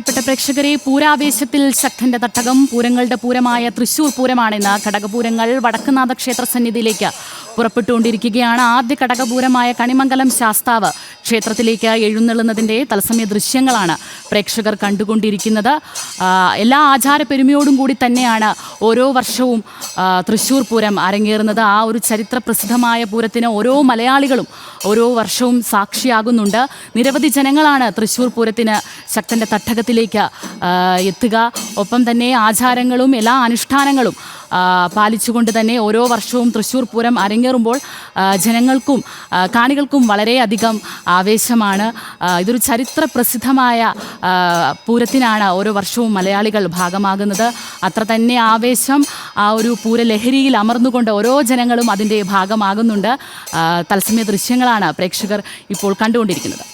പ്രിയപ്പെട്ട പ്രേക്ഷകരെ, പൂരാവേശത്തിൽ ശക്തന്റെ തട്ടകം. പൂരങ്ങളുടെ പൂരമായ തൃശൂർ പൂരമാണിന്ന്. ഘടകപൂരങ്ങൾ വടക്കുംനാഥ ക്ഷേത്ര സന്നിധിയിലേക്ക് പുറപ്പെട്ടുകൊണ്ടിരിക്കുകയാണ്. ആദ്യ ഘടകപൂരമായ കണിമംഗലം ശാസ്താവ് ക്ഷേത്രത്തിലേക്ക് എഴുന്നള്ളുന്നതിൻ്റെ തത്സമയ ദൃശ്യങ്ങളാണ് പ്രേക്ഷകർ കണ്ടുകൊണ്ടിരിക്കുന്നത്. എല്ലാ ആചാരപ്പെരുമയോടും കൂടി തന്നെയാണ് ഓരോ വർഷവും തൃശൂർ പൂരം അരങ്ങേറുന്നത്. ആ ഒരു ചരിത്ര പ്രസിദ്ധമായ പൂരത്തിന് ഓരോ മലയാളികളും ഓരോ വർഷവും സാക്ഷിയാകുന്നുണ്ട്. നിരവധി ജനങ്ങളാണ് തൃശൂർ പൂരത്തിന് ശക്തന്റെ തട്ടകത്തിലേക്ക് എത്തുക. ഒപ്പം തന്നെ ആചാരങ്ങളും എല്ലാ അനുഷ്ഠാനങ്ങളും പാലിച്ചുകൊണ്ട് തന്നെ ഓരോ വർഷവും തൃശ്ശൂർ പൂരം അരങ്ങേറുമ്പോൾ ജനങ്ങൾക്കും കാണികൾക്കും വളരെയധികം ആവേശമാണ്. ഇതൊരു ചരിത്ര പ്രസിദ്ധമായ പൂരത്തിനാണ് ഓരോ വർഷവും മലയാളികൾ ഭാഗമാകുന്നത്. അത്ര തന്നെ ആവേശം, ആ ഒരു പൂരലഹരിയിൽ അമർന്നുകൊണ്ട് ഓരോ ജനങ്ങളും അതിൻ്റെ ഭാഗമാകുന്നുണ്ട്. തത്സമയ ദൃശ്യങ്ങളാണ് പ്രേക്ഷകർ ഇപ്പോൾ കണ്ടുകൊണ്ടിരിക്കുന്നത്.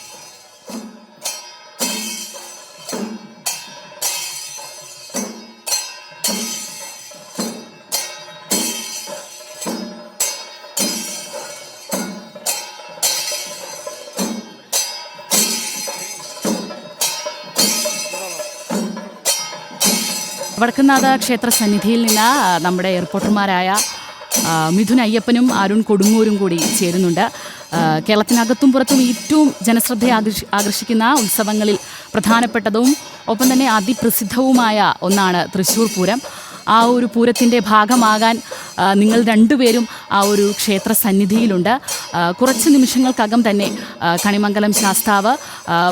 വടക്കുംനാഥ ക്ഷേത്ര സന്നിധിയിൽ നിന്ന് നമ്മുടെ റിപ്പോർട്ടർമാരായ മിഥുൻ അയ്യപ്പനും അരുൺ കൊടുങ്ങൂരും കൂടി ചേരുന്നുണ്ട്. കേരളത്തിനകത്തും പുറത്തും ഏറ്റവും ജനശ്രദ്ധ ആകർഷിക്കുന്ന ഉത്സവങ്ങളിൽ പ്രധാനപ്പെട്ടതും ഒപ്പം തന്നെ അതിപ്രസിദ്ധവുമായ ഒന്നാണ് തൃശ്ശൂർ പൂരം. ആ ഒരു പൂരത്തിൻ്റെ ഭാഗമാകാൻ നിങ്ങൾ രണ്ടുപേരും ആ ഒരു ക്ഷേത്ര സന്നിധിയിലുണ്ട്. കുറച്ച് നിമിഷങ്ങൾക്കകം തന്നെ കണിമംഗലം ശാസ്താവ്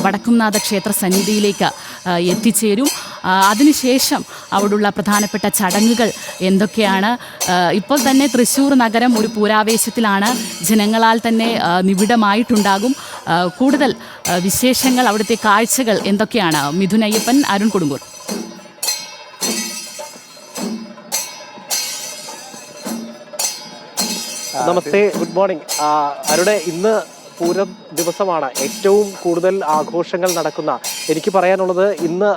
വടക്കുംനാഥ ക്ഷേത്ര സന്നിധിയിലേക്ക് എത്തിച്ചേരും. അതിനുശേഷം അവിടുള്ള പ്രധാനപ്പെട്ട ചടങ്ങുകൾ എന്തൊക്കെയാണ്? ഇപ്പോൾ തന്നെ തൃശ്ശൂർ നഗരം ഒരു പൂരാവേശത്തിലാണ്. ജനങ്ങളാൽ തന്നെ നിബിഡമായിട്ടുണ്ടാകും. കൂടുതൽ വിശേഷങ്ങൾ, അവിടുത്തെ കാഴ്ചകൾ എന്തൊക്കെയാണ്? മിഥുൻ അയ്യപ്പൻ, അരുൺ കൊടുങ്ങൂർ. നമസ്തേ, ഗുഡ് മോർണിംഗ്. അരുടെ ഇന്ന് പൂരം ദിവസമാണ്. ഏറ്റവും കൂടുതൽ ആഘോഷങ്ങൾ നടക്കുന്ന, എനിക്ക് പറയാനുള്ളത്, ഇന്ന്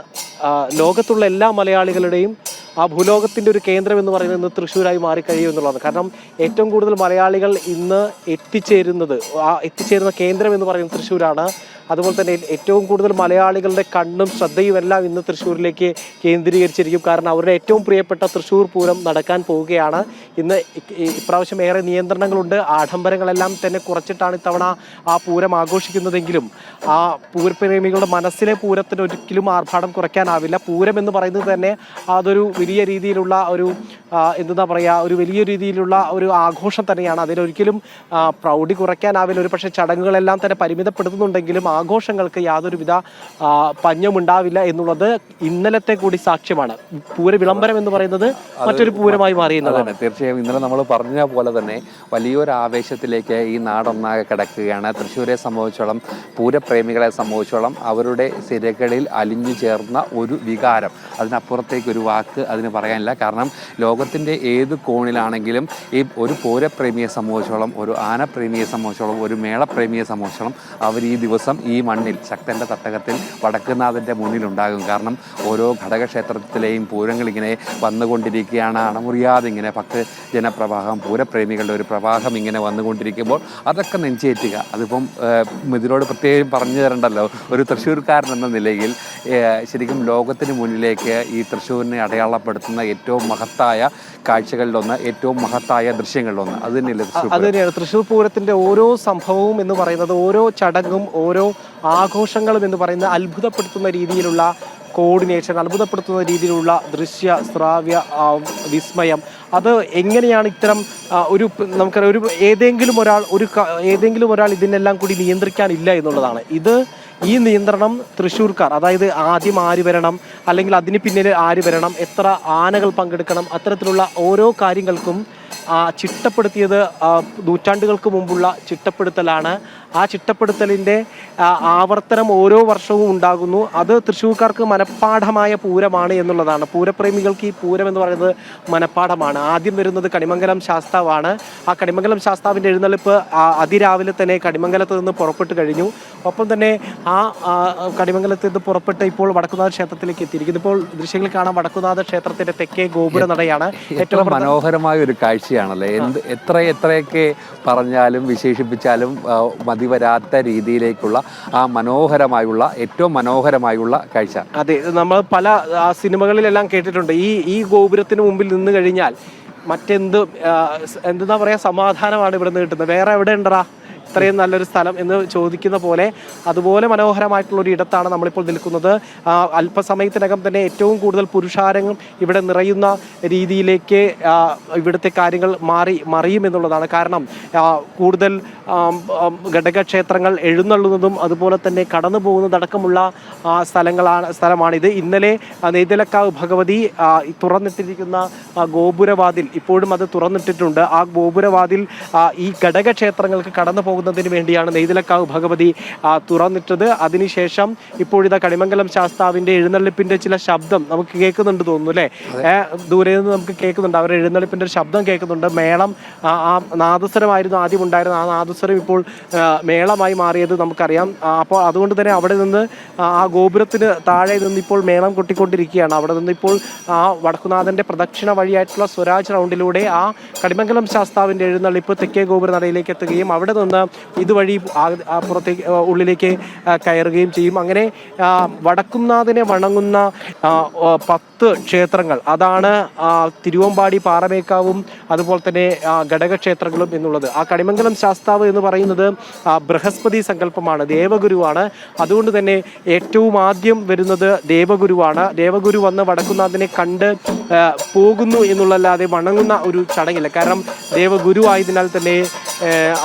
ലോകത്തുള്ള എല്ലാ മലയാളികളുടെയും ആ ഭൂലോകത്തിൻ്റെ ഒരു കേന്ദ്രം എന്ന് പറയുന്നത് ഇന്ന് തൃശ്ശൂരായി മാറിക്കഴിയും എന്നുള്ളതാണ്. കാരണം ഏറ്റവും കൂടുതൽ മലയാളികൾ ഇന്ന് എത്തിച്ചേരുന്ന കേന്ദ്രം എന്ന് പറയുന്നത് തൃശ്ശൂരാണ്. അതുപോലെ തന്നെ ഏറ്റവും കൂടുതൽ മലയാളികളുടെ കണ്ണും ശ്രദ്ധയും എല്ലാം ഇന്ന് തൃശ്ശൂരിലേക്ക് കേന്ദ്രീകരിച്ചിരിക്കും. കാരണം അവരുടെ ഏറ്റവും പ്രിയപ്പെട്ട തൃശ്ശൂർ പൂരം നടക്കാൻ പോവുകയാണ്. ഇന്ന് ഇപ്രാവശ്യം ഏറെ നിയന്ത്രണങ്ങളുണ്ട്. ആഡംബരങ്ങളെല്ലാം തന്നെ കുറച്ചിട്ടാണ് ഇത്തവണ ആ പൂരം ആഘോഷിക്കുന്നതെങ്കിലും ആ പൂരപ്രേമികളുടെ മനസ്സിലെ പൂരത്തിന് ഒരിക്കലും ആർഭാടം കുറയ്ക്കാനാവില്ല. പൂരം എന്ന് പറയുന്നത് തന്നെ അതൊരു വലിയ രീതിയിലുള്ള ഒരു ഒരു വലിയ രീതിയിലുള്ള ഒരു ആഘോഷം തന്നെയാണ്. അതിനൊരിക്കലും പ്രൗഢി കുറയ്ക്കാനാവില്ല. ഒരു പക്ഷേ ചടങ്ങുകളെല്ലാം തന്നെ പരിമിതപ്പെടുത്തുന്നുണ്ടെങ്കിലും ആഘോഷങ്ങൾക്ക് യാതൊരുവിധ പഞ്ഞമുണ്ടാവില്ല എന്നുള്ളത് ഇന്നലത്തെ കൂടി സാക്ഷ്യമാണ്. പൂര വിളംബരം എന്ന് പറയുന്നത് മറ്റൊരു പൂരമായി മാറിയെന്നതാണ്. തീർച്ചയായും ഇന്നലെ നമ്മൾ പറഞ്ഞ പോലെ തന്നെ വലിയൊരു ആവേശത്തിലേക്ക് ഈ നാടൊന്നാകെ കിടക്കുകയാണ്. തൃശ്ശൂരെ സംബന്ധിച്ചോളം, പൂരപ്രേമികളെ സംബന്ധിച്ചോളം അവരുടെ സിരകളിൽ അലിഞ്ഞു ചേർന്ന ഒരു വികാരം, അതിനപ്പുറത്തേക്ക് ഒരു വാക്ക് അതിന് പറയാനില്ല. കാരണം ലോകത്തിൻ്റെ ഏത് കോണിലാണെങ്കിലും ഈ ഒരു പൂരപ്രേമിയെ സംബന്ധിച്ചോളം, ഒരു ആനപ്രേമിയെ സംബന്ധിച്ചോളം, ഒരു മേളപ്രേമിയെ സംബന്ധിച്ചോളം അവർ ഈ ദിവസം ഈ മണ്ണിൽ ശക്തൻ്റെ തട്ടകത്തിൽ വടക്കുംനാഥൻ്റെ മുന്നിലുണ്ടാകും. കാരണം ഓരോ ഘടകക്ഷേത്രത്തിലെയും പൂരങ്ങളിങ്ങനെ വന്നുകൊണ്ടിരിക്കുകയാണ്. അണമുറിയാതെ ഇങ്ങനെ ഭക്തജനപ്രവാഹം, പൂരപ്രേമികളുടെ ഒരു പ്രവാഹം ഇങ്ങനെ വന്നുകൊണ്ടിരിക്കുമ്പോൾ അതൊക്കെ നെഞ്ചേറ്റുക. അതിപ്പം ഇതിനോട് പ്രത്യേകം പറഞ്ഞു തരണ്ടല്ലോ. ഒരു തൃശ്ശൂർക്കാരൻ എന്ന നിലയിൽ ശരിക്കും ലോകത്തിന് മുന്നിലേക്ക് ഈ തൃശ്ശൂരിനെ അടയാളപ്പെടുത്തുന്ന ഏറ്റവും മഹത്തായ കാഴ്ചകളിലൊന്ന്, ഏറ്റവും മഹത്തായ ദൃശ്യങ്ങളിലൊന്ന് അത് തന്നെയാണ് തൃശ്ശൂർ പൂരത്തിന്റെ ഓരോ സംഭവവും എന്ന് പറയുന്നത്, ഓരോ ചടങ്ങും ഓരോ ആഘോഷങ്ങളും എന്ന് പറയുന്നത് അത്ഭുതപ്പെടുത്തുന്ന രീതിയിലുള്ള കോർഡിനേഷൻ, അത്ഭുതപ്പെടുത്തുന്ന രീതിയിലുള്ള ദൃശ്യ ശ്രാവ്യ വിസ്മയം. അത് എങ്ങനെയാണ് ഇത്തരം നമുക്കറിയാം, ഏതെങ്കിലും ഒരാൾ ഇതിനെല്ലാം കൂടി നിയന്ത്രിക്കാനില്ല എന്നുള്ളതാണ്. ഈ നിയന്ത്രണം തൃശ്ശൂർക്കാർ, അതായത് ആദ്യം ആര് വരണം, അല്ലെങ്കിൽ അതിന് പിന്നിൽ ആര് വരണം, എത്ര ആനകൾ പങ്കെടുക്കണം, അത്തരത്തിലുള്ള ഓരോ കാര്യങ്ങൾക്കും ചിട്ടപ്പെടുത്തിയത് നൂറ്റാണ്ടുകൾക്ക് മുമ്പുള്ള ചിട്ടപ്പെടുത്തലാണ്. ആ ചിട്ടപ്പെടുത്തലിൻ്റെ ആവർത്തനം ഓരോ വർഷവും ഉണ്ടാകുന്നു. അത് തൃശ്ശൂർക്കാർക്ക് മനഃപ്പാഠമായ പൂരമാണ് എന്നുള്ളതാണ്. പൂരപ്രേമികൾക്ക് ഈ പൂരം എന്ന് പറയുന്നത് മനഃപ്പാഠമാണ്. ആദ്യം വരുന്നത് കണിമംഗലം ശാസ്താവാണ്. ആ കണിമംഗലം ശാസ്താവിൻ്റെ എഴുന്നള്ളിപ്പ് അതിരാവിലെ തന്നെ കണിമംഗലത്ത് നിന്ന് പുറപ്പെട്ടു കഴിഞ്ഞു. ഒപ്പം തന്നെ ആ കണിമംഗലത്ത് നിന്ന് പുറപ്പെട്ട് ഇപ്പോൾ വടക്കുന്നാഥ ക്ഷേത്രത്തിലേക്ക് എത്തിയിരിക്കുന്നു. ഇപ്പോൾ ദൃശ്യങ്ങളിൽ കാണാം വടക്കുന്നാഥ ക്ഷേത്രത്തിന്റെ തെക്കേ ഗോപുര നടയാണ്. ഏറ്റവും മനോഹരമായ ഒരു കാഴ്ചയാണല്ലേ. എത്രയൊക്കെ പറഞ്ഞാലും വിശേഷിപ്പിച്ചാലും മതി വരാത്ത രീതിയിലേക്കുള്ള ആ ഏറ്റവും മനോഹരമായുള്ള കാഴ്ച. അതെ, നമ്മൾ പല സിനിമകളിലെല്ലാം കേട്ടിട്ടുണ്ട് ഈ ഗോപുരത്തിന് മുമ്പിൽ നിന്ന് കഴിഞ്ഞാൽ എന്താ പറയാ, സമാധാനമാണ് ഇവിടെ നിന്ന് കിട്ടുന്നത്. വേറെ എവിടെ ഉണ്ടറാ ഇത്രയും നല്ലൊരു സ്ഥലം എന്ന് ചോദിക്കുന്ന പോലെ അതുപോലെ മനോഹരമായിട്ടുള്ള ഒരു ഇടത്താണ് നമ്മളിപ്പോൾ നിൽക്കുന്നത്. അല്പസമയത്തിനകം തന്നെ ഏറ്റവും കൂടുതൽ പുരുഷാരങ്ങൾ ഇവിടെ നിറയുന്ന രീതിയിലേക്ക് ഇവിടുത്തെ കാര്യങ്ങൾ മറിയുമെന്നുള്ളതാണ്. കാരണം കൂടുതൽ ഘടകക്ഷേത്രങ്ങൾ എഴുന്നള്ളുന്നതും അതുപോലെ തന്നെ കടന്നു പോകുന്നതടക്കമുള്ള സ്ഥലമാണിത്. ഇന്നലെ നെയ്തലക്കാവ് ഭഗവതി തുറന്നിട്ടിരിക്കുന്ന ഗോപുരവാതിൽ ഇപ്പോഴും അത് തുറന്നിട്ടിട്ടുണ്ട്. ആ ഗോപുരവാതിൽ ഈ ഘടകക്ഷേത്രങ്ങൾക്ക് കടന്നു പോകുന്നതിന് വേണ്ടിയാണ് നെയ്തലക്കാവ് ഭഗവതി തുറന്നിട്ടത്. അതിനുശേഷം ഇപ്പോഴിതാ കണിമംഗലം ശാസ്താവിന്റെ എഴുന്നള്ളിപ്പിന്റെ ചില ശബ്ദം നമുക്ക് കേൾക്കുന്നുണ്ട് തോന്നുന്നു അല്ലേ. ദൂരെ നിന്ന് നമുക്ക് കേൾക്കുന്നുണ്ട്, അവരുടെ എഴുന്നള്ളിപ്പിന്റെ ഒരു ശബ്ദം കേൾക്കുന്നുണ്ട്. മേളം, ആ നാദസ്വരമായിരുന്നു ആദ്യം ഉണ്ടായിരുന്നത്, ആ നാദസ്വരം ഇപ്പോൾ മേളമായി മാറിയത് നമുക്കറിയാം. അപ്പോൾ അതുകൊണ്ട് തന്നെ അവിടെ നിന്ന് ആ ഗോപുരത്തിന് താഴെ നിന്ന് ഇപ്പോൾ മേളം കൊട്ടിക്കൊണ്ടിരിക്കുകയാണ്. അവിടെ നിന്ന് ഇപ്പോൾ ആ വടക്കുനാഥന്റെ പ്രദക്ഷിണ വഴിയായിട്ടുള്ള സ്വരാജ് റൗണ്ടിലൂടെ ആ കണിമംഗലം ശാസ്താവിന്റെ എഴുന്നള്ളിപ്പ് തെക്കേ ഗോപുര നടയിലേക്ക് എത്തുകയും അവിടെ നിന്ന് ഇതുവഴി പുറത്തേക്ക് ഉള്ളിലേക്ക് കയറുകയും ചെയ്യും. അങ്ങനെ വടക്കുംനാഥനെ വണങ്ങുന്ന 10 ക്ഷേത്രങ്ങൾ, അതാണ് തിരുവമ്പാടി, പാറമേക്കാവും അതുപോലെ തന്നെ ഘടകക്ഷേത്രങ്ങളും എന്നുള്ളത്. ആ കണിമംഗലം ശാസ്താവ് എന്ന് പറയുന്നത് ബൃഹസ്പതി സങ്കല്പമാണ്, ദേവഗുരുവാണ്. അതുകൊണ്ട് തന്നെ ഏറ്റവും ആദ്യം വരുന്നത് ദേവഗുരുവാണ്. ദേവഗുരു വന്ന് വടക്കുംനാഥനെ കണ്ട് പോകുന്നു എന്നുള്ളല്ലാതെ വണങ്ങുന്ന ഒരു ചടങ്ങില്ല. കാരണം ദേവഗുരു ആയതിനാൽ തന്നെ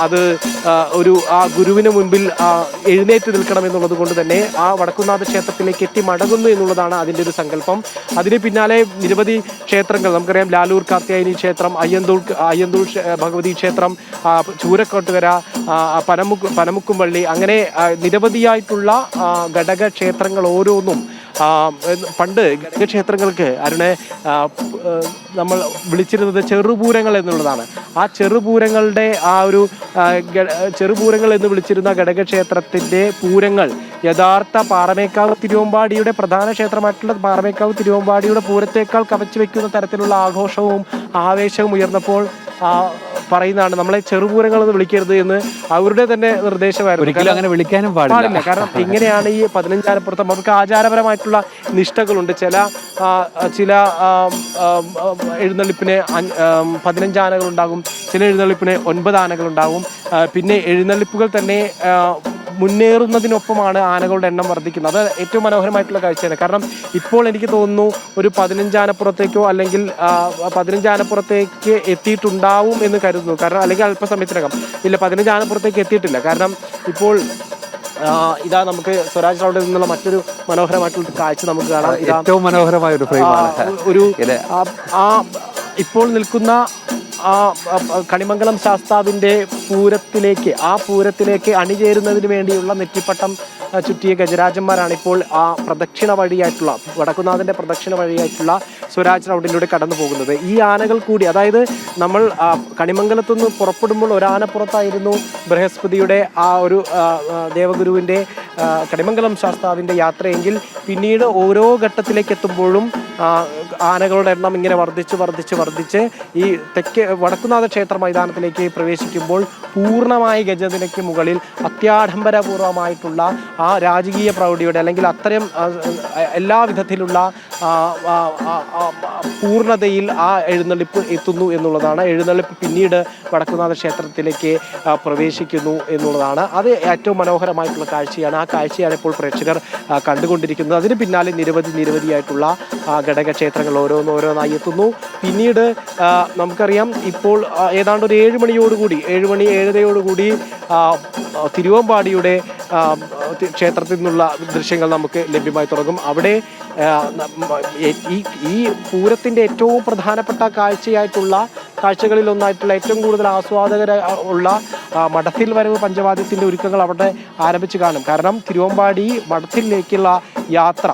അത് ആ ഗുരുവിന് മുൻപിൽ എഴുന്നേറ്റ് നിൽക്കണം എന്നുള്ളത് കൊണ്ട് തന്നെ ആ വടക്കുംനാഥ ക്ഷേത്രത്തിലേക്ക് എത്തി മടങ്ങുന്നു എന്നുള്ളതാണ് അതിൻ്റെ ഒരു സങ്കല്പം. അതിന് പിന്നാലെ നിരവധി ക്ഷേത്രങ്ങൾ നമുക്കറിയാം. ലാലൂർ കാർത്യായനി ക്ഷേത്രം, അയ്യന്തൂർ ഭഗവതി ക്ഷേത്രം, ചൂരക്കോട്ടുകര, പനമുക്കുംവള്ളി, അങ്ങനെ നിരവധിയായിട്ടുള്ള ഘടകക്ഷേത്രങ്ങൾ ഓരോന്നും പണ്ട് ഘടകക്ഷേത്രങ്ങൾക്ക് നമ്മൾ വിളിച്ചിരുന്നത് ചെറുപൂരങ്ങൾ എന്നുള്ളതാണ്. ആ ചെറുപൂരങ്ങളുടെ ചെറുപൂരങ്ങൾ എന്ന് വിളിച്ചിരുന്ന ഘടകക്ഷേത്രത്തിന്റെ പൂരങ്ങൾ യഥാർത്ഥ പാറമേക്കാവ് തിരുവമ്പാടിയുടെ പ്രധാന ക്ഷേത്രമായിട്ടുള്ള പാറമേക്കാവ് തിരുവമ്പാടിയുടെ പൂരത്തേക്കാൾ കവച്ചു വെക്കുന്ന തരത്തിലുള്ള ആഘോഷവും ആവേശവും ഉയർന്നപ്പോൾ പറയുന്നതാണ് നമ്മളെ ചെറുപൂരങ്ങൾ എന്ന് വിളിക്കരുത് എന്ന് അവരുടെ തന്നെ നിർദ്ദേശമായിരുന്നു. അങ്ങനെ വിളിക്കാനും പാടില്ല. കാരണം ഇങ്ങനെയാണ് ഈ 15 ആനപ്പുറത്ത് നമുക്ക് ആചാരപരമായിട്ടുള്ള നിഷ്ഠകളുണ്ട്. ചില എഴുന്നള്ളിപ്പിന് 15 ആനകളുണ്ടാകും, ചില എഴുന്നള്ളിപ്പിന് 9 ആനകളുണ്ടാകും. പിന്നെ എഴുന്നള്ളിപ്പുകൾ തന്നെ മുന്നേറുന്നതിനൊപ്പമാണ് ആനകളുടെ എണ്ണം വർദ്ധിക്കുന്നത്. അത് ഏറ്റവും മനോഹരമായിട്ടുള്ള കാഴ്ചയാണ്. കാരണം ഇപ്പോൾ എനിക്ക് തോന്നുന്നു ഒരു 15 ആനപ്പുറത്തേക്കോ അല്ലെങ്കിൽ 15 ആനപ്പുറത്തേക്ക് എത്തിയിട്ടുണ്ടാവും എന്ന് കരുതുന്നു. കാരണം അല്ലെങ്കിൽ അല്പസമയത്തിനകം ഇല്ല, 15 ആനപ്പുറത്തേക്ക് എത്തിയിട്ടില്ല. കാരണം ഇപ്പോൾ ഇതാ നമുക്ക് സ്വരാജ് റൗണ്ടിൽ നിന്നുള്ള മറ്റൊരു മനോഹരമായിട്ടുള്ള കാഴ്ച നമുക്ക് കാണാം. ഏറ്റവും മനോഹരമായ ഒരു ഇപ്പോൾ നിൽക്കുന്ന കണിമംഗലം ശാസ്താവിന്റെ പൂരത്തിലേക്ക് അണിചേരുന്നതിന് വേണ്ടിയുള്ള നെറ്റിപ്പട്ടം ചുറ്റിയ ഗജരാജന്മാരാണ് ഇപ്പോൾ ആ പ്രദക്ഷിണ വഴിയായിട്ടുള്ള വടക്കുനാഥന്റെ പ്രദക്ഷിണ വഴിയായിട്ടുള്ള സ്വരാജ് റൗണ്ടിലൂടെ കടന്നു പോകുന്നത്. ഈ ആനകൾ കൂടി, അതായത് നമ്മൾ കണിമംഗലത്തുനിന്ന് പുറപ്പെടുമ്പോൾ ഒരാനപ്പുറത്തായിരുന്നു ബൃഹസ്പതിയുടെ ആ ഒരു ദേവഗുരുവിന്റെ കണിമംഗലം ശാസ്താവിന്റെ യാത്രയെങ്കിൽ പിന്നീട് ഓരോ ഘട്ടത്തിലേക്ക് എത്തുമ്പോഴും ആനകളുടെ എണ്ണം ഇങ്ങനെ വർദ്ധിച്ച് ഈ വടക്കുനാഥ ക്ഷേത്ര മൈതാനത്തിലേക്ക് പ്രവേശിക്കുമ്പോൾ പൂർണ്ണമായ ഗജനിലയ്ക്ക് മുകളിൽ അത്യാഡംബരപൂർവമായിട്ടുള്ള ആ രാജകീയ പ്രൗഢിയുടെ അല്ലെങ്കിൽ അത്തരം എല്ലാ വിധത്തിലുള്ള പൂർണ്ണതയിൽ ആ എഴുന്നള്ളിപ്പ് എത്തുന്നു എന്നുള്ളതാണ്. എഴുന്നള്ളിപ്പ് പിന്നീട് വടക്കുനാഥ ക്ഷേത്രത്തിലേക്ക് പ്രവേശിക്കുന്നു എന്നുള്ളതാണ്. അത് ഏറ്റവും മനോഹരമായിട്ടുള്ള കാഴ്ചയാണ്. ആ കാഴ്ചയാണ് ഇപ്പോൾ പ്രേക്ഷകർ കണ്ടുകൊണ്ടിരിക്കുന്നത്. അതിന് പിന്നാലെ നിരവധിയായിട്ടുള്ള ഘടകക്ഷേത്രങ്ങൾ ഓരോന്നായി എത്തുന്നു. പിന്നീട് നമുക്കറിയാം ഇപ്പോൾ ഏതാണ്ട് ഒരു 7 മണിയോടുകൂടി 7:30 തിരുവമ്പാടിയുടെ ക്ഷേത്രത്തിൽ നിന്നുള്ള ദൃശ്യങ്ങൾ നമുക്ക് ലഭ്യമായി തുടങ്ങും. അവിടെ ഈ പൂരത്തിൻ്റെ ഏറ്റവും പ്രധാനപ്പെട്ട കാഴ്ചകളിലൊന്നായിട്ടുള്ള ഏറ്റവും കൂടുതൽ ആസ്വാദകരുള്ള മഠത്തിൽ വരവ് പഞ്ചവാദ്യത്തിൻ്റെ ഒരുക്കങ്ങൾ അവിടെ ആരംഭിച്ച് കാണും. കാരണം തിരുവമ്പാടി മഠത്തിലേക്കുള്ള യാത്ര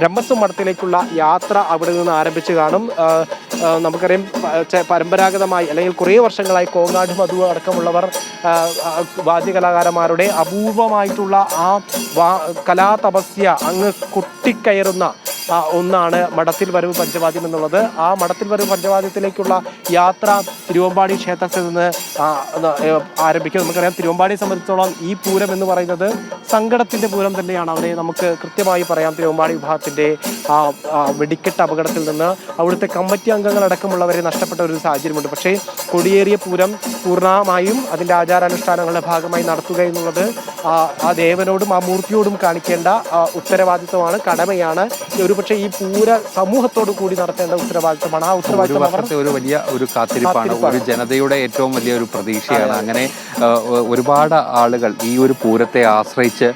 ബ്രഹ്മസ്വം മഠത്തിലേക്കുള്ള യാത്ര അവിടെ നിന്ന് ആരംഭിച്ചു കാണും. നമുക്കറിയാം പരമ്പരാഗതമായി അല്ലെങ്കിൽ കുറേ വർഷങ്ങളായി കോങ്ങാട് മധു അടക്കമുള്ളവർ വാദ്യകലാകാരന്മാരുടെ അപൂർവമായിട്ടുള്ള ആ കലാതപസ്യ അങ്ങ് കൊട്ടിക്കയറുന്ന ഒന്നാണ് മഠത്തിൽ വരവ് പഞ്ചവാദ്യം എന്നുള്ളത്. ആ മഠത്തിൽ വരവ് പഞ്ചവാദ്യത്തിലേക്കുള്ള യാത്ര തിരുവമ്പാടി ക്ഷേത്രത്തിൽ നിന്ന് ആരംഭിക്കും. നമുക്കറിയാം തിരുവമ്പാടിയെ സംബന്ധിച്ചോളം ഈ പൂരം എന്ന് പറയുന്നത് സങ്കടത്തിന്റെ പൂരം തന്നെയാണ്. അവരെ നമുക്ക് കൃത്യമായി പറയാം. തിരുവമ്പാടി വിഭാഗത്തിന്റെ വെടിക്കെട്ട് അപകടത്തിൽ നിന്ന് അവിടുത്തെ കമ്മിറ്റി അംഗങ്ങളടക്കമുള്ളവരെ നഷ്ടപ്പെട്ട ഒരു സാഹചര്യമുണ്ട്. പക്ഷേ കൊടിയേറിയ പൂരം പൂർണ്ണമായും അതിൻ്റെ ആചാരാനുഷ്ഠാനങ്ങളുടെ ഭാഗമായി നടത്തുക എന്നുള്ളത് ആ ദേവനോടും ആ മൂർത്തിയോടും കാണിക്കേണ്ട ഉത്തരവാദിത്വമാണ്, കടമയാണ്. ഒരുപക്ഷെ ഈ പൂര സമൂഹത്തോടു കൂടി നടത്തേണ്ട ഉത്തരവാദിത്തമാണ്. ആ ഉത്തരവാദിത്തം ഒരു വലിയ ഒരു കാത്തിരിപ്പാണ്, ഒരു ജനതയുടെ ഏറ്റവും വലിയ ഒരു പ്രതീക്ഷയാണ്. അങ്ങനെ ഒരുപാട് ആളുകൾ ഈ ഒരു പൂരത്തെ ആശ്രയിച്ച്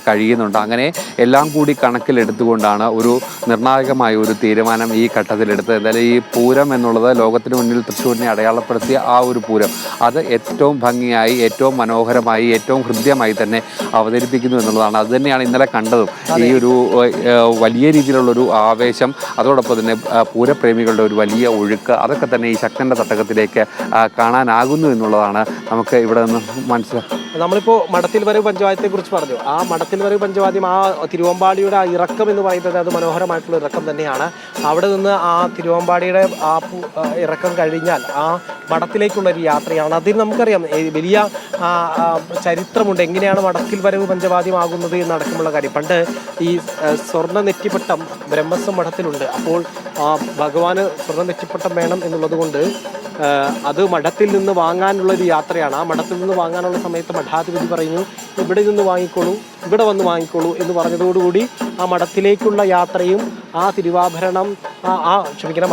കഴിയുന്നുണ്ട്. അങ്ങനെ എല്ലാം കൂടി കണക്കിലെടുത്തുകൊണ്ടാണ് ഒരു നിർണായകമായ ഒരു തീരുമാനം ഈ ഘട്ടത്തിലെടുത്തത്. എന്തായാലും ഈ പൂരം എന്നുള്ളത് ലോകത്തിന് മുന്നിൽ തൃശ്ശൂരിനെ അടയാളപ്പെടുത്തിയ ആ ഒരു പൂരം അത് ഏറ്റവും ഭംഗിയായി, ഏറ്റവും മനോഹരമായി, ഏറ്റവും ഹൃദ്യമായി തന്നെ അവതരിപ്പിക്കുന്നു എന്നുള്ളതാണ്. അത് തന്നെയാണ് ഇന്നലെ കണ്ടതും. ഈ ഒരു വലിയ രീതിയിലുള്ളൊരു ആവേശം, അതോടൊപ്പം തന്നെ പൂരപ്രേമികളുടെ ഒരു വലിയ ഒഴുക്ക്, അതൊക്കെ തന്നെ ഈ ശക്തന്റെ തട്ടകത്തിലേക്ക് കാണാനാകുന്നു എന്നുള്ളതാണ് നമുക്ക് ഇവിടെ നിന്ന് മനസ്സിലാക്കാം. നമ്മളിപ്പോൾ മഠത്തിൽ വരവ് പഞ്ചവാദ്യത്തെ കുറിച്ച് പറഞ്ഞു. ആ മഠത്തിൽ വരവ് പഞ്ചവാദ്യം, ആ തിരുവമ്പാടിയുടെ ആ ഇറക്കം എന്ന് പറയുന്നത് അത് മനോഹരമായിട്ടുള്ള ഇറക്കം തന്നെയാണ്. അവിടെ നിന്ന് ആ തിരുവമ്പാടിയുടെ ആ ഇറക്കം കഴിഞ്ഞാൽ ആ മഠത്തിലേക്കുള്ളൊരു യാത്രയാണ്. അതിൽ നമുക്കറിയാം വലിയ ചരിത്രമുണ്ട്. എങ്ങനെയാണ് മഠത്തിൽ വരവ് പഞ്ചവാദ്യമാകുന്നത് എന്നടക്കമുള്ള കാര്യം. പണ്ട് ഈ സ്വർണ്ണ നെറ്റിപ്പട്ടം ബ്രഹ്മസ്വം മഠത്തിലുണ്ട്. അപ്പോൾ ഭഗവാന് സ്വർണ്ണ നെറ്റിപ്പട്ടം വേണം എന്നുള്ളത് കൊണ്ട് അത് മഠത്തിൽ നിന്ന് വാങ്ങാനുള്ളൊരു യാത്രയാണ്. ആ മഠത്തിൽ നിന്ന് വാങ്ങാനുള്ള സമയത്ത് മഠാധിപതി പറയുന്നു, ഇവിടെ നിന്ന് വാങ്ങിക്കോളൂ, ഇവിടെ വന്ന് വാങ്ങിക്കോളൂ എന്ന് പറഞ്ഞതോടുകൂടി ആ മഠത്തിലേക്കുള്ള യാത്രയും ആ തിരുവാഭരണം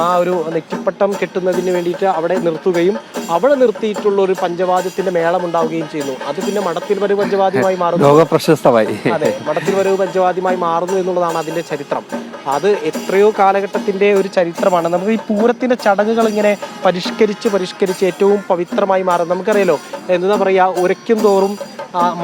ആ ഒരു നെറ്റിപ്പട്ടം കെട്ടുന്നതിന് വേണ്ടിയിട്ട് അവിടെ നിർത്തുകയും അവിടെ നിർത്തിയിട്ടുള്ള ഒരു പഞ്ചവാദ്യത്തിന്റെ മേളം ഉണ്ടാവുകയും ചെയ്യുന്നു. അത് പിന്നെ മഠത്തിൽ വരവ് പഞ്ചവാദ്യമായി മാറുന്നു. ലോകപ്രശസ്തമായി. അതെ, മഠത്തിൽ വരവ് പഞ്ചവാദ്യമായി മാറുന്നു എന്നുള്ളതാണ് അതിന്റെ ചരിത്രം. അത് എത്രയോ കാലഘട്ടത്തിന്റെ ഒരു ചരിത്രമാണ്. നമുക്ക് ഈ പൂരത്തിന്റെ ചടങ്ങുകൾ ഇങ്ങനെ പരിഷ്കരിച്ച് ഏറ്റവും പവിത്രമായി മാറും. നമുക്കറിയാലോ, എന്താ പറയുക, ഉരയ്ക്കും തോറും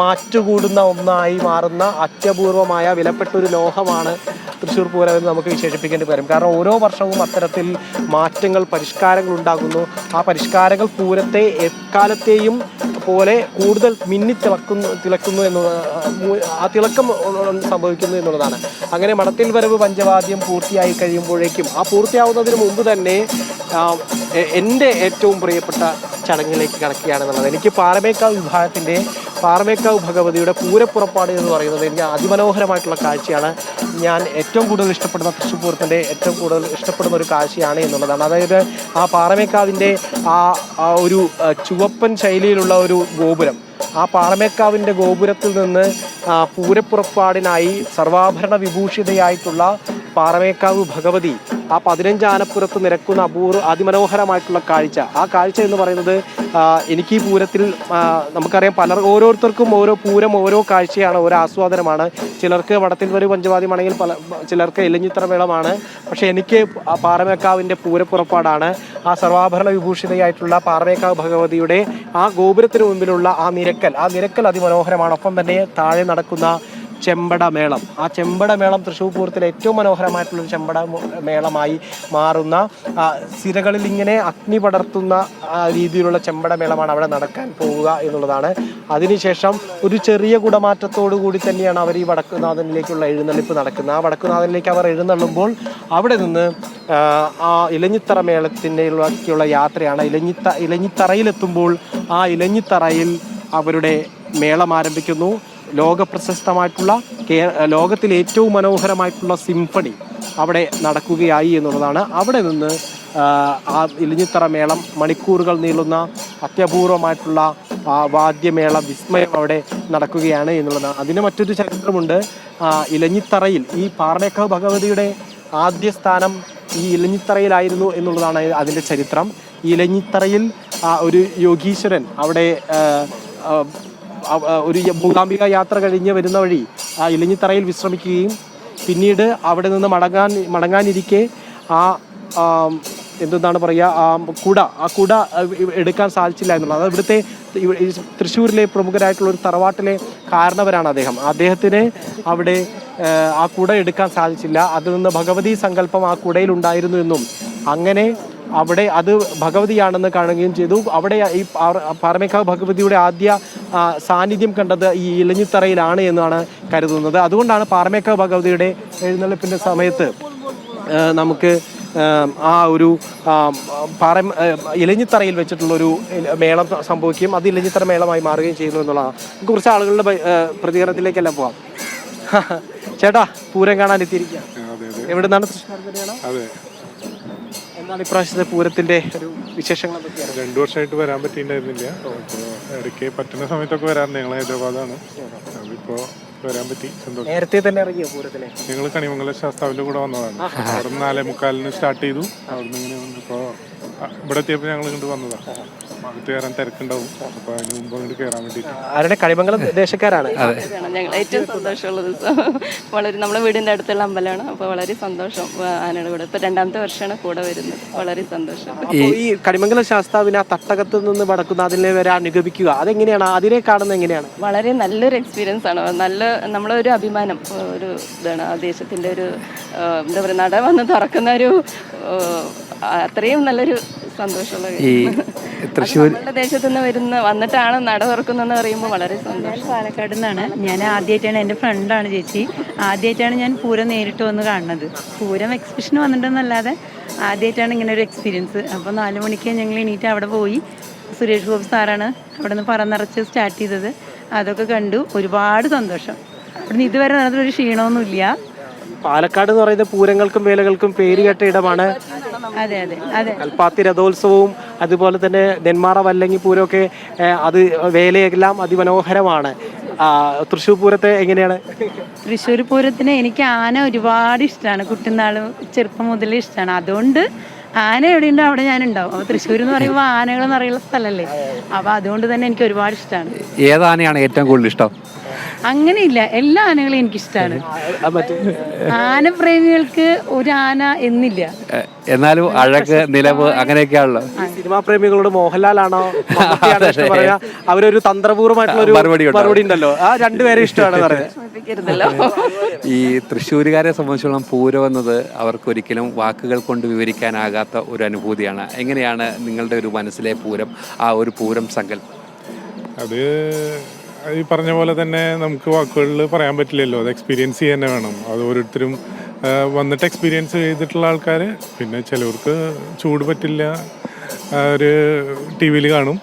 മാറ്റുകൂടുന്ന ഒന്നായി മാറുന്ന അത്യപൂർവമായ വിലപ്പെട്ട ഒരു ലോഹമാണ് തൃശ്ശൂർ പൂരം എന്ന് നമുക്ക് വിശേഷിപ്പിക്കേണ്ടി വരും. കാരണം ഓരോ വർഷവും അത്തരത്തിൽ മാറ്റങ്ങൾ, പരിഷ്കാരങ്ങൾ ഉണ്ടാകുന്നു. ആ പരിഷ്കാരങ്ങൾ പൂരത്തെ എക്കാലത്തെയും പോലെ കൂടുതൽ തിളക്കുന്നു എന്നത്, ആ തിളക്കം സംഭവിക്കുന്നു എന്നുള്ളതാണ്. അങ്ങനെ മഠത്തിൽ വരവ് പഞ്ചവാദ്യം പൂർത്തിയായി കഴിയുമ്പോഴേക്കും, ആ പൂർത്തിയാവുന്നതിന് മുമ്പ് തന്നെ എൻ്റെ ഏറ്റവും പ്രിയപ്പെട്ട ചടങ്ങിലേക്ക് കടക്കുകയാണെന്നുള്ളത്. എനിക്ക് പാറമേക്കാവ് വിഭാഗത്തിൻ്റെ പാറമേക്കാവ് ഭഗവതിയുടെ പൂരപ്പുറപ്പാട് എന്ന് പറയുന്നത് എനിക്ക് അതിമനോഹരമായിട്ടുള്ള കാഴ്ചയാണ്. ഞാൻ ഏറ്റവും കൂടുതൽ ഇഷ്ടപ്പെടുന്ന തൃശ്ശൂർ പൂരത്തിൻ്റെ ഏറ്റവും കൂടുതൽ ഇഷ്ടപ്പെടുന്ന ഒരു കാഴ്ചയാണ് എന്നുള്ളതാണ്. അതായത് ആ പാറമേക്കാവിൻ്റെ ആ ഒരു ചുവപ്പൻ ശൈലിയിലുള്ള ഒരു ഗോപുരം, ആ പാറമേക്കാവിൻ്റെ ഗോപുരത്തിൽ നിന്ന് പൂരപ്പുറപ്പാടിനായി സർവാഭരണ വിഭൂഷിതയായിട്ടുള്ള പാറമേക്കാവ് ഭഗവതി ആ 15 ആനപ്പുറത്ത് നിരക്കുന്ന അതിമനോഹരമായിട്ടുള്ള കാഴ്ച. ആ കാഴ്ച എന്ന് പറയുന്നത് എനിക്ക് ഈ പൂരത്തിൽ നമുക്കറിയാം, ഓരോരുത്തർക്കും ഓരോ പൂരം ഓരോ കാഴ്ചയാണ്, ഓരോ ആസ്വാദനമാണ്. ചിലർക്ക് വടത്തിൽ വരവ് പഞ്ചവാദ്യമാണെങ്കിൽ ചിലർക്ക് എലഞ്ഞിത്തറ മേളമാണ്. പക്ഷേ എനിക്ക് ആ പാറമേക്കാവിൻ്റെ പൂരപ്പുറപ്പാടാണ്. ആ സർവാഭരണ വിഭൂഷിതയായിട്ടുള്ള പാറമേക്കാവ് ഭഗവതിയുടെ ആ ഗോപുരത്തിന് മുമ്പിലുള്ള ആ നിരക്കൽ അതിമനോഹരമാണ്. ഒപ്പം തന്നെ താഴെ നടക്കുന്ന ചെമ്പടമേളം, ആ ചെമ്പടമേളം തൃശ്ശൂർ പൂരത്തിലെ ഏറ്റവും മനോഹരമായിട്ടുള്ളൊരു ചെമ്പടമേളമായി മാറുന്ന, സിരകളിൽ ഇങ്ങനെ അഗ്നി പടർത്തുന്ന രീതിയിലുള്ള ചെമ്പടമേളമാണ് അവിടെ നടക്കാൻ പോവുക എന്നുള്ളതാണ്. അതിനുശേഷം ഒരു ചെറിയ കുടമാറ്റത്തോടു കൂടി തന്നെയാണ് അവർ ഈ വടക്കുനാഥനിലേക്കുള്ള എഴുന്നള്ളിപ്പ് നടക്കുന്നത്. ആ വടക്കുനാഥനിലേക്ക് അവർ എഴുന്നള്ളുമ്പോൾ അവിടെ നിന്ന് ആ ഇലഞ്ഞിത്തറ മേളത്തിനുള്ള യാത്രയാണ്. ഇലഞ്ഞിത്തറയിലെത്തുമ്പോൾ ആ ഇലഞ്ഞിത്തറയിൽ അവരുടെ മേളം ആരംഭിക്കുന്നു. ലോകപ്രശസ്തമായിട്ടുള്ള ലോകത്തിലെ ഏറ്റവും മനോഹരമായിട്ടുള്ള സിംഫണി അവിടെ നടക്കുകയായി എന്നുള്ളതാണ്. അവിടെ നിന്ന് ആ ഇലഞ്ഞിത്തറ മേളം മണിക്കൂറുകൾ നീളുന്ന അത്യപൂർവമായിട്ടുള്ള വാദ്യമേള വിസ്മയം അവിടെ നടക്കുകയാണ് എന്നുള്ളതാണ്. അതിന് മറ്റൊരു ചരിത്രമുണ്ട്. ഇലഞ്ഞിത്തറയിൽ ഈ പാറമേക്കാവ് ഭഗവതിയുടെ ആദ്യ സ്ഥാനം ഈ ഇലഞ്ഞിത്തറയിലായിരുന്നു എന്നുള്ളതാണ് അതിൻ്റെ ചരിത്രം. ഈ ഇലഞ്ഞിത്തറയിൽ ഒരു യോഗീശ്വരൻ അവിടെ ഒരു മൂകാംബിക യാത്ര കഴിഞ്ഞ് വരുന്ന വഴി ആ ഇലഞ്ഞിത്തറയിൽ വിശ്രമിക്കുകയും പിന്നീട് അവിടെ നിന്ന് മടങ്ങാനിരിക്കെ ആ എന്താണ് പറയുക, ആ കുട എടുക്കാൻ സാധിച്ചില്ല എന്നുള്ളത്. അത് ഇവിടുത്തെ തൃശ്ശൂരിലെ പ്രമുഖരായിട്ടുള്ള ഒരു തറവാട്ടിലെ കാരണവരാണ് അദ്ദേഹത്തിന് അവിടെ ആ കുട എടുക്കാൻ സാധിച്ചില്ല. അതിൽ നിന്ന് ഭഗവതി സങ്കല്പം ആ കുടയിൽ ഉണ്ടായിരുന്നു എന്നും അങ്ങനെ അവിടെ അത് ഭഗവതിയാണെന്ന് കാണുകയും ചെയ്തു. അവിടെ ഈ പാറമേക്കാവ് ഭഗവതിയുടെ ആദ്യ സാന്നിധ്യം കണ്ടത് ഈ ഇലഞ്ഞിത്തറയിലാണ് എന്നാണ് കരുതുന്നത്. അതുകൊണ്ടാണ് പാറമേക്കാവ് ഭഗവതിയുടെ എഴുന്നള്ളിപ്പിൻ്റെ സമയത്ത് നമുക്ക് ആ ഒരു ഇലഞ്ഞിത്തറയിൽ വെച്ചിട്ടുള്ളൊരു മേളം സംഭവിക്കുകയും അത് ഇലഞ്ഞിത്തറ മേളമായി മാറുകയും ചെയ്യുന്നു എന്നുള്ളതാണ്. കുറച്ച് ആളുകളുടെ പ്രതികരണത്തിലേക്കെല്ലാം പോവാം. ചേട്ടാ, പൂരം കാണാൻ എത്തിയിരിക്കുക, എവിടെ നിന്നാണ്? തൃശ്ശൂർ. എന്താണ് ഇപ്രാവശ്യത്തെ പൂരത്തിന്റെ ഒരു വിശേഷങ്ങൾ? 2 വർഷമായിട്ട് വരാൻ പറ്റിയിട്ടുണ്ടായിരുന്നില്ല. ഇടയ്ക്ക് പറ്റുന്ന സമയത്തൊക്കെ വരാറുണ്ട്. ഞങ്ങൾ ഹൈദരാബാദാണ്, അതിപ്പോ വരാൻ പറ്റി. സന്തോഷം. നേരത്തെ തന്നെ ഇറങ്ങിയോ പൂരത്തിന്? ഞങ്ങൾ കണിമംഗലം ശാസ്താവിന്റെ കൂടെ വന്നതാണ്. അവിടെ 4:45 സ്റ്റാർട്ട് ചെയ്തു. അവിടുന്ന് ഇങ്ങനെ വന്നപ്പോ ഇവിടെ എത്തിയപ്പോൾ ഞങ്ങൾ ഇങ്ങോട്ട് വന്നതാണ്. അകത്ത് കയറാൻ തിരക്കുണ്ടാവും, അപ്പൊ അതിന് മുമ്പ് അങ്ങോട്ട് കയറാൻ വേണ്ടിയിട്ട്. ആരുടെ? കണിമംഗലം ദേശക്കാരാണ്. ഞങ്ങൾ ഏറ്റവും സന്തോഷമുള്ള ദിവസം. വളരെ നമ്മുടെ വീടിന്റെ അടുത്തുള്ള അമ്പലമാണ്. അപ്പോൾ വളരെ സന്തോഷം ആനയുടെ കൂടെ. ഇപ്പൊ 2ാമത്തെ വർഷമാണ് കൂടെ വരുന്നത്. വളരെ സന്തോഷം. ഈ കണിമംഗലം ശാസ്താവിനെ ആ തട്ടകത്ത് നിന്ന് വടക്കുന്ന അതിനെ വരെ അനുഗമിക്കുക, അതെങ്ങനെയാണ്? അതിനെ കാണുന്നത് എങ്ങനെയാണ്? വളരെ നല്ലൊരു എക്സ്പീരിയൻസ് ആണ്. നമ്മളൊരു അഭിമാനം, ഒരു ഇതാണ് ആ ദേശത്തിന്റെ ഒരു എന്താ പറയുക, നട വന്ന് തുറക്കുന്ന ഒരു അത്രയും നല്ലൊരു സന്തോഷമുള്ള നമ്മുടെ ദേശത്തു നിന്ന് വന്നിട്ടാണ് നട തുറക്കുന്നതെന്ന് പറയുമ്പോൾ വളരെ സന്തോഷം. പാലക്കാട് നിന്നാണ്. ഞാൻ ആദ്യമായിട്ടാണ്, എൻ്റെ ഫ്രണ്ടാണ് ചേച്ചി, ആദ്യമായിട്ടാണ് ഞാൻ പൂരം നേരിട്ട് വന്ന് കാണുന്നത്. പൂരം എക്സിബിഷന് വന്നിട്ടുണ്ടെന്നല്ലാതെ ആദ്യമായിട്ടാണ് ഇങ്ങനെ ഒരു എക്സ്പീരിയൻസ്. അപ്പോൾ 4 മണിക്ക് ഞങ്ങൾ എണീറ്റ് അവിടെ പോയി. സുരേഷ് ഗോപി സാറാണ് അവിടെ നിന്ന് പറന്നിറച്ച് സ്റ്റാർട്ട് ചെയ്തത്. അതൊക്കെ കണ്ടു, ഒരുപാട് സന്തോഷം. അവിടുന്ന് ഇതുവരെ നടന്നൊരു ക്ഷീണമൊന്നുമില്ല. പാലക്കാട് എന്ന് പറയുന്നത് പൂരങ്ങൾക്കും വേലകൾക്കും പേരുകേട്ട ഇടമാണ്. അതെ അതെ അതെ. കൽപ്പാത്തി രഥോത്സവവും അതുപോലെ തന്നെ നെന്മാറ വല്ലങ്ങി പൂരമൊക്കെ, അത് വേലയെല്ലാം അതിമനോഹരമാണ്. തൃശ്ശൂർ പൂരത്തെ എങ്ങനെയാണ്? തൃശ്ശൂർ പൂരത്തിന് എനിക്ക് ആന ഒരുപാട് ഇഷ്ടമാണ്. കുട്ടിനാൾ ചെറുപ്പം മുതലേ ഇഷ്ടമാണ്. അതുകൊണ്ട് ആന എവിടെയുണ്ടോ അവിടെ ഞാനുണ്ടാവും. അപ്പോൾ തൃശ്ശൂർ എന്ന് പറയുമ്പോൾ ആനകൾ നിറയുള്ള സ്ഥലമല്ലേ, അപ്പോൾ അതുകൊണ്ട് തന്നെ എനിക്ക് ഒരുപാട് ഇഷ്ടമാണ്. ഏതാനയാണ് ഏറ്റവും കൂടുതൽ ഇഷ്ടം? അങ്ങനെയില്ല, എല്ലാ ആനകളും എനിക്കിഷ്ടമാണ്. ആനപ്രേമികൾക്ക് ഒരു ആന എന്നില്ല, എന്നാലും അഴക്, നിലവ് അങ്ങനെയൊക്കെയാണല്ലോ. സിനിമാ പ്രേമികളോട് മോഹൻലാലാണോ പറയാ, അവരൊരു തന്ത്രപൂർവ്വമായിട്ടുള്ള ഒരു മറുപടി ഉണ്ടല്ലോ, ആ രണ്ടുപേരും ഇഷ്ടമാണ് പറയുന്നത്. ഈ തൃശ്ശൂരുകാരെ സംബന്ധിച്ചോളം പൂരം എന്നത് അവർക്കൊരിക്കലും വാക്കുകൾ കൊണ്ട് വിവരിക്കാനാകാത്ത ഒരു അനുഭൂതിയാണ്. എങ്ങനെയാണ് നിങ്ങളുടെ ഒരു മനസ്സിലെ പൂരം, ആ ഒരു പൂരം സങ്കല്പം? അത് ഈ പറഞ്ഞ പോലെ തന്നെ നമുക്ക് വാക്കുകളിൽ പറയാൻ പറ്റില്ലല്ലോ. അത് എക്സ്പീരിയൻസ് ചെയ്യാൻ തന്നെ വേണം. അത് ഓരോരുത്തരും വന്നിട്ട് എക്സ്പീരിയൻസ് ചെയ്തിട്ടുള്ള ആൾക്കാർ, പിന്നെ ചിലവർക്ക് ചൂട് പറ്റില്ല, ഒരു ടി വിയിൽ കാണും.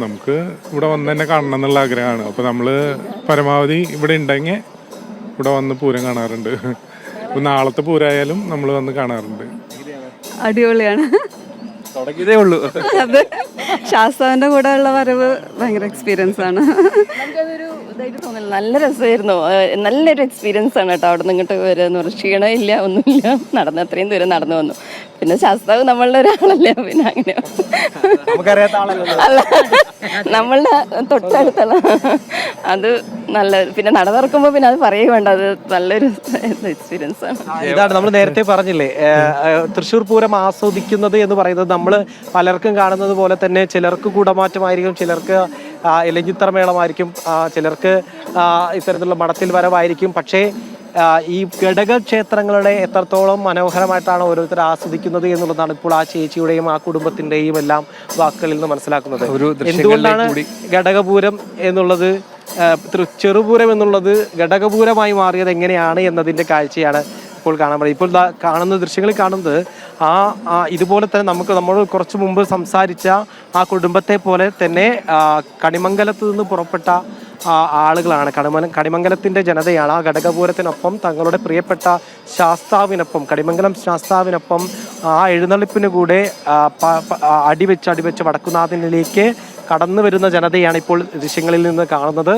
നമുക്ക് ഇവിടെ വന്ന് തന്നെ കാണണം എന്നുള്ള ആഗ്രഹമാണ്. അപ്പോൾ നമ്മൾ പരമാവധി ഇവിടെ ഉണ്ടെങ്കിൽ ഇവിടെ വന്ന് പൂരം കാണാറുണ്ട്. ഇപ്പോൾ നാളത്തെ പൂരമായാലും നമ്മൾ വന്ന് കാണാറുണ്ട്. അടിപൊളിയാണ്. തുടങ്ങിയതേ ഉള്ളൂ. അത് ശാസ്താവിന്റെ കൂടെ ഉള്ള വരവ് ഭയങ്കര എക്സ്പീരിയൻസ് ആണ്. നമുക്കതൊരു ഇതായിട്ട് തോന്നില്ല, നല്ല രസമായിരുന്നു. നല്ലൊരു എക്സ്പീരിയൻസ് ആണ് കേട്ടോ. അവിടെ നിന്ന് ഇങ്ങോട്ട് വരിക എന്ന് പറഞ്ഞാൽ ക്ഷീണമില്ല, ഒന്നുമില്ല. അത്രയും ദൂരം നടന്നു വന്നു. പിന്നെ ശാസ്താവ് നമ്മളുടെ ഒരാളല്ലേ, പിന്നെ അങ്ങനെ അല്ല, നമ്മളുടെ തൊട്ടടുത്തുള്ള അത് നല്ല. പിന്നെ നട തുറക്കുമ്പോൾ പിന്നെ അത് പറയുക വേണ്ട, അത് നല്ലൊരു എക്സ്പീരിയൻസ് ആണ്. ഇതാണ് നമ്മൾ നേരത്തെ പറഞ്ഞില്ലേ, തൃശ്ശൂർ പൂരം ആസ്വദിക്കുന്നത് എന്ന് പറയുന്നത് നമ്മൾ പലർക്കും കാണുന്നത് പോലെ തന്നെ ചിലർക്ക് കൂടമാറ്റമായിരിക്കും, ചിലർക്ക് ഇലഞ്ഞിത്തറ മേളമായിരിക്കും, ചിലർക്ക് ഇത്തരത്തിലുള്ള മഠത്തിൽ വരവായിരിക്കും. പക്ഷേ ഈ ഘടക ക്ഷേത്രങ്ങളുടെ എത്രത്തോളം മനോഹരമായിട്ടാണ് ഓരോരുത്തർ ആസ്വദിക്കുന്നത് എന്നുള്ളതാണ് ഇപ്പോൾ ആ ചേച്ചിയുടെയും ആ കുടുംബത്തിന്റെയും എല്ലാം വാക്കുകളിൽ നിന്ന് മനസ്സിലാക്കുന്നത്. എന്തുകൊണ്ടാണ് ഘടകപൂരം എന്നുള്ളത്, ചെറുപൂരം എന്നുള്ളത് ഘടകപൂരമായി മാറിയത് എങ്ങനെയാണ് എന്നതിന്റെ കാഴ്ചയാണ് ഇപ്പോൾ കാണാൻ പറ്റും. ഇപ്പോൾ കാണുന്ന ദൃശ്യങ്ങളിൽ കാണുന്നത് ഇതുപോലെ തന്നെ നമ്മൾ കുറച്ച് മുമ്പ് സംസാരിച്ച ആ കുടുംബത്തെ പോലെ തന്നെ കണിമംഗലത്ത് നിന്ന് പുറപ്പെട്ട ആളുകളാണ്. കണിമംഗലത്തിൻ്റെ ജനതയാണ്. ആ ഘടകപൂരത്തിനൊപ്പം തങ്ങളുടെ പ്രിയപ്പെട്ട ശാസ്താവിനൊപ്പം, കണിമംഗലം ശാസ്താവിനൊപ്പം ആ എഴുന്നള്ളിപ്പിന് കൂടെ അടിവെച്ച് വടക്കുന്നാഥനിലേക്ക് കടന്നു വരുന്ന ജനതയാണ് ഇപ്പോൾ ദൃശ്യങ്ങളിൽ നിന്ന് കാണുന്നത്.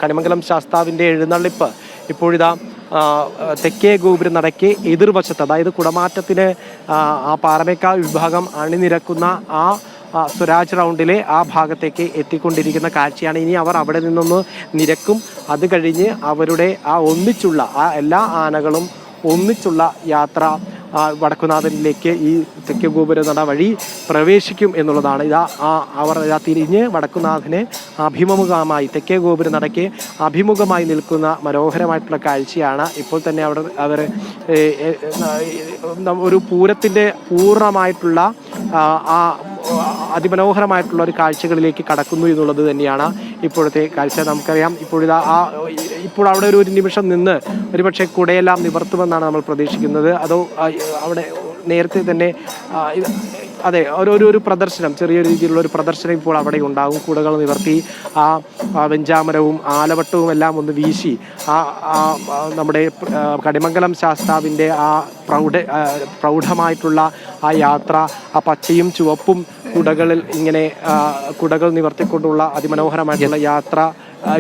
കണിമംഗലം ശാസ്താവിൻ്റെ എഴുന്നള്ളിപ്പ് ഇപ്പോഴിതാ തെക്കേ ഗോപുര നടയ്ക്ക് എതിർവശത്ത്, അതായത് കുടമാറ്റത്തിന് ആ പാറമേക്കാവ് വിഭാഗം അണിനിരക്കുന്ന ആ സ്വരാജ് റൗണ്ടിലെ ആ ഭാഗത്തേക്ക് എത്തിക്കൊണ്ടിരിക്കുന്ന കാഴ്ചയാണ്. ഇനി അവർ അവിടെ നിന്നൊന്ന് നിരക്കും. അത് കഴിഞ്ഞ് അവരുടെ ആ ഒന്നിച്ചുള്ള എല്ലാ ആനകളും ഒന്നിച്ചുള്ള യാത്ര വടക്കുനാഥനിലേക്ക് ഈ തെക്കേ ഗോപുര നട വഴി പ്രവേശിക്കും എന്നുള്ളതാണ്. അവർ തിരിഞ്ഞ് വടക്കുനാഥനെ അഭിമുഖമായി തെക്കേ ഗോപുര നടയ്ക്ക് അഭിമുഖമായി നിൽക്കുന്ന മനോഹരമായിട്ടുള്ള കാഴ്ചയാണ്. ഇപ്പോൾ തന്നെ അവർ ഒരു പൂരത്തിൻ്റെ പൂർണ്ണമായിട്ടുള്ള അതിമനോഹരമായിട്ടുള്ള ഒരു കാഴ്ചകളിലേക്ക് കടക്കുന്നു എന്നുള്ളത് തന്നെയാണ് ഇപ്പോഴത്തെ കാഴ്ച. നമുക്കറിയാം ഇപ്പോൾ അവിടെ ഒരു നിമിഷം നിന്ന് ഒരുപക്ഷെ കുടയെല്ലാം നിവർത്തുമെന്നാണ് നമ്മൾ പ്രതീക്ഷിക്കുന്നത്. അതോ അവിടെ നേരത്തെ തന്നെ അതെ ഒരു പ്രദർശനം, ചെറിയ രീതിയിലുള്ള ഒരു പ്രദർശനം ഇപ്പോൾ അവിടെ ഉണ്ടാകും. കുടകൾ നിവർത്തി വെഞ്ചാമരവും ആലവട്ടവും എല്ലാം ഒന്ന് വീശി നമ്മുടെ കണിമംഗലം ശാസ്താവിൻ്റെ പ്രൗഢമായിട്ടുള്ള ആ യാത്ര, ആ പച്ചയും ചുവപ്പും കുടകളിൽ ഇങ്ങനെ കുടകൾ നിവർത്തിക്കൊണ്ടുള്ള അതിമനോഹരമായിട്ടുള്ള യാത്ര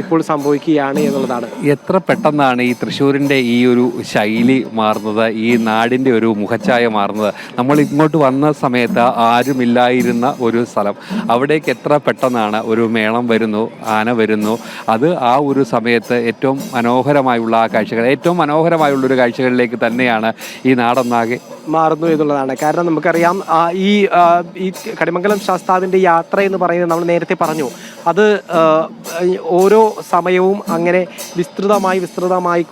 ഇപ്പോൾ സംഭവിക്കുകയാണ് എന്നുള്ളതാണ്. എത്ര പെട്ടെന്നാണ് ഈ തൃശ്ശൂരിൻ്റെ ഈ ഒരു ശൈലി മാറുന്നത്, ഈ നാടിൻ്റെ ഒരു മുഖച്ഛായ മാറുന്നത്. നമ്മൾ ഇങ്ങോട്ട് വന്ന സമയത്ത് ആരുമില്ലായിരുന്ന ഒരു സ്ഥലം, അവിടേക്ക് എത്ര പെട്ടെന്നാണ് ഒരു മേളം വരുന്നു, ആന വരുന്നു. അത് ആ ഒരു സമയത്ത് ഏറ്റവും മനോഹരമായുള്ള ആ കാഴ്ചകൾ, ഏറ്റവും മനോഹരമായുള്ളൊരു കാഴ്ചകളിലേക്ക് തന്നെയാണ് ഈ നാടൊന്നാകെ മാറുന്നു എന്നുള്ളതാണ്. കാരണം നമുക്കറിയാം ഈ കണിമംഗലം ശാസ്താവിൻ്റെ യാത്ര എന്ന് പറയുന്നത് നമ്മൾ നേരത്തെ പറഞ്ഞു, അത് ഓരോ സമയവും അങ്ങനെ വിസ്തൃതമായി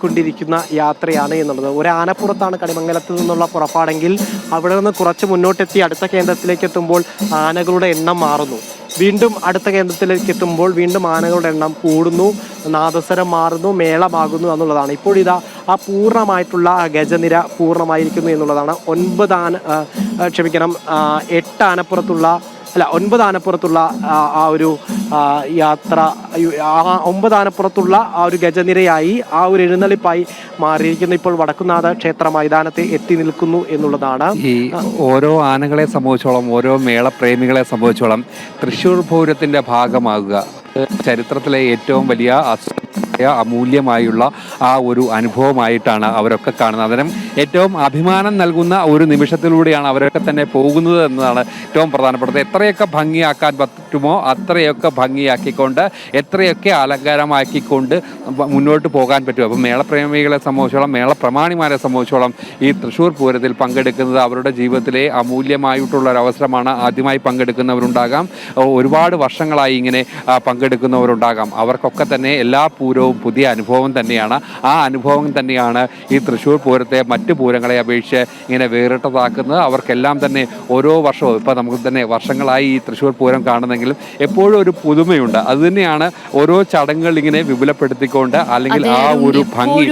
കൊണ്ടിരിക്കുന്ന യാത്രയാണ് എന്നുള്ളത്. ഒരു ആനപ്പുറത്താണ് കണിമംഗലത്ത് നിന്നുള്ള പുറപ്പാടെങ്കിൽ അവിടെ നിന്ന് കുറച്ച് മുന്നോട്ടെത്തി അടുത്ത കേന്ദ്രത്തിലേക്ക് എത്തുമ്പോൾ ആനകളുടെ എണ്ണം മാറുന്നു. വീണ്ടും അടുത്ത കേന്ദ്രത്തിലേക്ക് എത്തുമ്പോൾ വീണ്ടും ആനകളുടെ എണ്ണം കൂടുന്നു, നാദസ്വരം മാറുന്നു, മേളമാകുന്നു എന്നുള്ളതാണ്. ഇപ്പോൾ ആ പൂർണ്ണമായിട്ടുള്ള ഗജനിര പൂർണ്ണമായിരിക്കുന്നു എന്നുള്ളതാണ്. 9 ആനപ്പുറത്തുള്ള ആ ഒരു യാത്ര, 9 ആനപ്പുറത്തുള്ള ആ ഒരു ഗജനിരയായി, ആ ഒരു എഴുന്നള്ളിപ്പായി മാറിയിരിക്കുന്ന ഇപ്പോൾ വടക്കുംനാഥ ക്ഷേത്ര മൈതാനത്തെ എത്തി നിൽക്കുന്നു എന്നുള്ളതാണ്. ഈ ഓരോ ആനകളെ സംബന്ധിച്ചോളം, ഓരോ മേളപ്രേമികളെ സംബന്ധിച്ചോളം തൃശ്ശൂർ പൂരത്തിൻ്റെ ഭാഗമാകുക ചരിത്രത്തിലെ ഏറ്റവും വലിയ അമൂല്യമായുള്ള ആ ഒരു അനുഭവമായിട്ടാണ് അവരൊക്കെ കാണുന്നത്. അതിനും ഏറ്റവും അഭിമാനം നൽകുന്ന ഒരു നിമിഷത്തിലൂടെയാണ് അവരൊക്കെ തന്നെ പോകുന്നത് എന്നതാണ് ഏറ്റവും പ്രധാനപ്പെട്ടത്. എത്രയൊക്കെ ഭംഗിയാക്കാൻ പറ്റുമോ അത്രയൊക്കെ ഭംഗിയാക്കിക്കൊണ്ട്, എത്രയൊക്കെ അലങ്കാരമാക്കിക്കൊണ്ട് മുന്നോട്ട് പോകാൻ പറ്റും. അപ്പം മേളപ്രേമികളെ സംബന്ധിച്ചോളം, മേളപ്രമാണിമാരെ സംബന്ധിച്ചോളം ഈ തൃശ്ശൂർ പൂരത്തിൽ പങ്കെടുക്കുന്നത് അവരുടെ ജീവിതത്തിലെ അമൂല്യമായിട്ടുള്ളൊരവസരമാണ്. ആദ്യമായി പങ്കെടുക്കുന്നവരുണ്ടാകാം, ഒരുപാട് വർഷങ്ങളായി ഇങ്ങനെ പങ്കെടുക്കുന്നവരുണ്ടാകാം. അവർക്കൊക്കെ തന്നെ എല്ലാ പൂരവും പുതിയ അനുഭവം തന്നെയാണ്. ആ അനുഭവം തന്നെയാണ് ഈ തൃശ്ശൂർ പൂരത്തെ മറ്റു പൂരങ്ങളെ അപേക്ഷിച്ച് ഇങ്ങനെ വേറിട്ടതാക്കുന്നത്. അവർക്കെല്ലാം തന്നെ ഓരോ വർഷവും, ഇപ്പം നമുക്ക് തന്നെ വർഷങ്ങളായി ഈ തൃശ്ശൂർ പൂരം കാണുന്നെങ്കിലും എപ്പോഴും ഒരു പുതുമയുണ്ട്. അതുതന്നെയാണ് ഓരോ ചടങ്ങുകൾ ഇങ്ങനെ വിപുലപ്പെടുത്തിക്കൊണ്ട്, അല്ലെങ്കിൽ ആ ഒരു ഭംഗി